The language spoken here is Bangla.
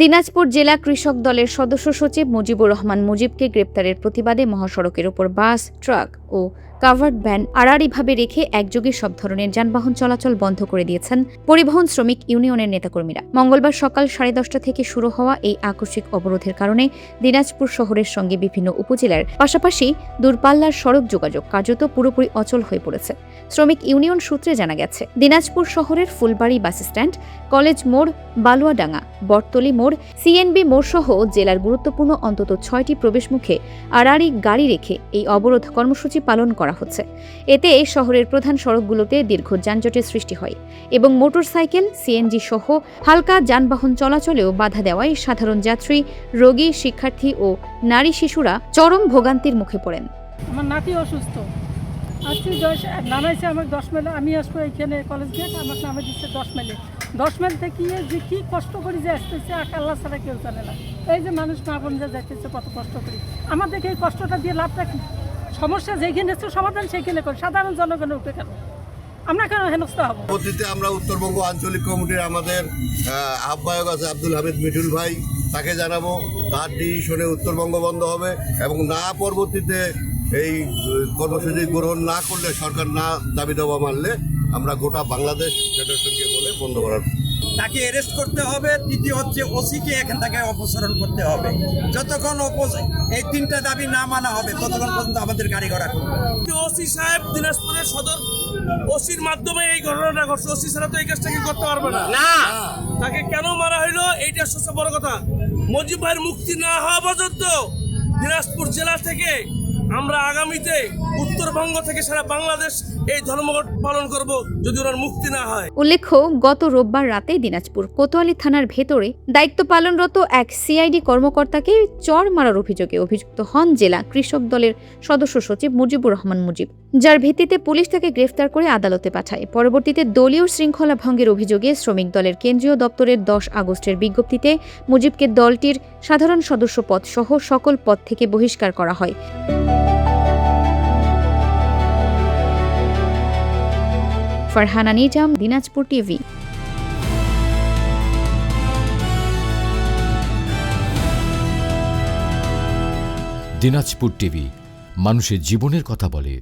দিনাজপুর জেলা কৃষক দলের সদস্য সচিব মুজিবুর রহমান মুজিবকে গ্রেপ্তারের প্রতিবাদে মহাসড়কের ওপর বাস, ট্রাক ও কাভার্ড ভ্যান আড়াআড়িভাবে রেখে একযোগে সব ধরনের যানবাহন চলাচল বন্ধ করে দিয়েছেন পরিবহন শ্রমিক ইউনিয়নের নেতাকর্মীরা। মঙ্গলবার সকাল 10:30 থেকে শুরু হওয়া এই আকস্মিক অবরোধের কারণে দিনাজপুর শহরের সঙ্গে বিভিন্ন উপজেলার পাশাপাশি দূরপাল্লার সড়ক যোগাযোগ কার্যত পুরোপুরি অচল হয়ে পড়েছে। শ্রমিক ইউনিয়ন সূত্রে জানা গেছে, দিনাজপুর শহরের ফুলবাড়ি বাসস্ট্যান্ড, কলেজ মোড়, বালুয়াডাঙ্গা, বটতলী মোড়, সিএনবি মোড় সহ জেলার গুরুত্বপূর্ণ অন্তত 6টি প্রবেশমুখে আড়াআড়ি গাড়ি রেখে এই অবরোধ কর্মসূচি পালন করা হচ্ছে। এতে শহরের প্রধান সড়কগুলোতে দীর্ঘ যানজটের সৃষ্টি হয় এবং মোটরসাইকেল, সিএনজি সহ হালকা যানবাহন চলাচলেও বাধা দেওয়ায় সাধারণ যাত্রী, রোগী, শিক্ষার্থী ও নারী শিশুরা চরম ভোগান্তির মুখে পড়েন। আমার নাতি অসুস্থ, আসছি নামাইছে আমাকে 10 মাইল, আমি আসবো এইখানে কলেজ গেট, আমাকে নামে দিচ্ছে 10 মাইলে। 10 মাইল থেকে যে কী কষ্ট করি যে আসতেছে, আল্লাহ ছাড়া কেউ জানে না। এই যে মানুষ মা বোন যে যাইতেছে কত কষ্ট করি, আমাদেরকে এই কষ্টটা দিয়ে লাভটা কি? সমস্যা যেখানে সমাধান সেখানে করি, সাধারণ জনগণের উঠে কেন আমরা কেন হেনস্থ হবো? পরবর্তীতে আমরা উত্তরবঙ্গ আঞ্চলিক কমিটির আমাদের আহ্বায়ক আছে আব্দুল হামিদ মিঠুল ভাই, তাকে জানাবো তার ডিসিশনে উত্তরবঙ্গ বন্ধ হবে এবং না পরবর্তীতে এই কর্মসূচি গ্রহণ না করলে, সরকার না দাবি দাওয়া মানলে আমরা গোটা বাংলাদেশ ফেডারেশনকে বলে বন্ধ করার। তাকে অ্যারেস্ট করতে হবে। তৃতীয় হচ্ছে ওসিকে এখান থেকে অপসারণ করতে হবে। যতক্ষণ এই 3টা দাবি না মানা হবে ততক্ষণ পর্যন্ত আমাদের গাড়ি ঘোড়া করবে। ওসি সাহেব দিনাজপুরের সদর ওসির মাধ্যমে এই ঘটনাটা ঘটছে, ওসি ছাড়া তো এই কাজটাকে করতে পারবে না। তাকে কেন মারা হইলো এইটা সবচেয়ে বড় কথা। মুজিব ভাইয়ের মুক্তি না হওয়া পর্যন্ত দিনাজপুর জেলা থেকে আমরা আগামীতে উত্তরবঙ্গ থেকে সারা বাংলাদেশ এই ধর্মঘট পালন করব যদি ওনার মুক্তি না হয়। উল্লেখ্য, গত রোববার রাতে দিনাজপুর কোতোয়ালি থানার ভেতরে দায়িত্ব পালনরত এক সিআইডি কর্মকর্তাকে চড় মারার অভিযোগে অভিযুক্ত হন জেলা কৃষক দলের সদস্য সচিব মুজিবুর রহমান মুজিব, যার ভিত্তিতে পুলিশ তাকে গ্রেফতার করে আদালতে পাঠায়। পরবর্তীতে দলীয় শৃঙ্খলা ভঙ্গের অভিযোগে শ্রমিক দলের কেন্দ্রীয় দপ্তরের 10 আগস্টের বিজ্ঞপ্তিতে মুজিবকে দলটির সাধারণ সদস্য পদ সহ সকল পদ থেকে বহিষ্কার করা হয়। ফারহানা নিজাম, দিনাজপুর টিভি। দিনাজপুর টিভি মানুষের জীবনের কথা বলে।